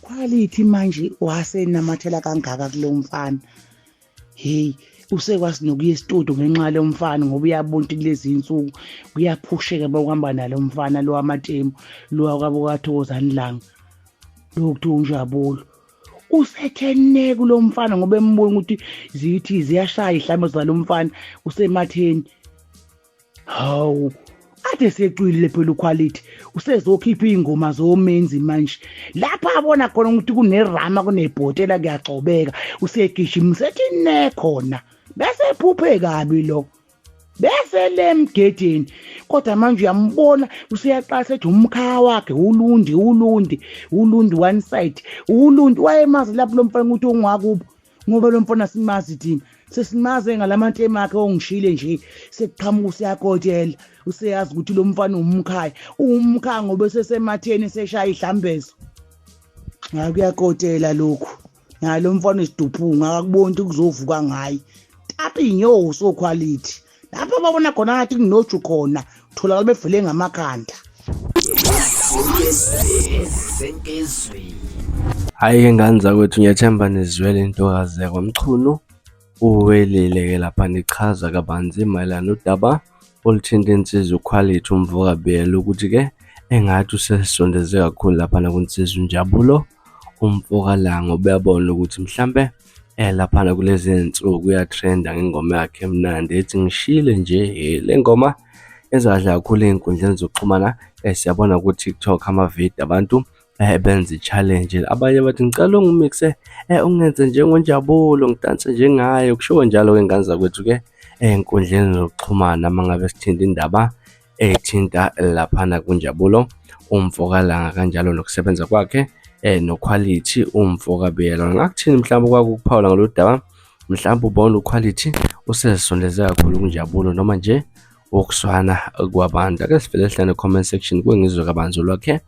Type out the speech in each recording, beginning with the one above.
Quality manje wasenamathela kangaka kulo mfana. Hey, usekwazi nokuya esitudio ngenxa lo mfana ngoba uyabona ukuthi kulezi insuku kuyaphusheka bokuhamba nalo mfana lo wamatemu lo kwabo kaThokozani Langa. Lokhu unjabulo. Usetheneke kulo mfana ngoba embona ukuthi zithi ziyashaya ihlambe zalo mfana usematheni. Hawu, ade seqwile phela uquality. Usezokhipha ingoma zomenzi manje. Lapha abona khona ukuthi kunerama kunebhotela kuyagcobeka. Usegijima usethi ne khona. Bese ephuphe kabi lo. Bese lemgedeni. Kodwa manje uyambona useyaqala ethi umkhaya wakhe ulundi one side. Ulundi wayemazi lapho lo mfana ukuthi ongakubo. Ngoba lo mfana simazi thina. Sesimaze ngalamatema akhe ongishile nje sekuqhamuka usiyakotshela useyazi ukuthi lo mfana umkhaya ngoba sesematheni seshaya ihlambezo. Ngakuyakotela lokhu. Lo mfana isiduphunga akakuboni ukuthi kuzovuka ngayi. Tapi inyoso quality. Lapho babona khona ngathi kunoju khona uthola bevele ngamakhanda. Hayi ngani zakwethu ngiyathemba nizwele intokazi yakwamchunu. Uwelile ke lapha nichaza kabanzi mayelana nodaba oluthinta insizwa uquality umvokabiyela ukuthi ke engathi usesondeze kakhulu lapha nakunsizwa uNjabulo umfokalanga ubeyabona ukuthi mhlambe lapha kulezi insuku uyatrenda ngengoma yakhe emnandi ethi ngishile nje le ngoma ezadla kakhulu einkundleni zokuxhumana siyabona ku TikTok ama-video abantu benza i-challenge abanye bathi ngicela ungimixe ungenze njengoNjabulo ngidanse njengaye kushiwo njalo ke ngane zakwethu ke einkundleni zokuxhumana mangabe sithinta indaba ethinta lapha kuNjabulo umfokalanga kanjalo nokusebenza kwakhe noquality umvokabiyela. Ngakuthini mhlawumbe kwakukuphawula ngalo daba mhlawumbe ubona uquality usesondeze kakhulu kuNjabulo noma nje ukuswana kwabantu. Ake sivele sihlane comment section kwengizwe kabanzi lwakhe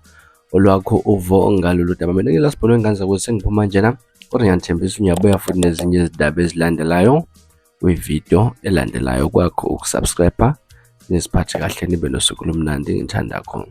olwakho uvo ngalolu daba. Mina ngilasibonwe ngane zakwethu sengiphuma njena kodwa ngiyathembisa uyabuya futhi nezinye izindaba ezilandelayo kwivideo elandelayo kwakho ukusubscribe nisiphathe kahle nibe nosuku lomnandi ngithanda khona.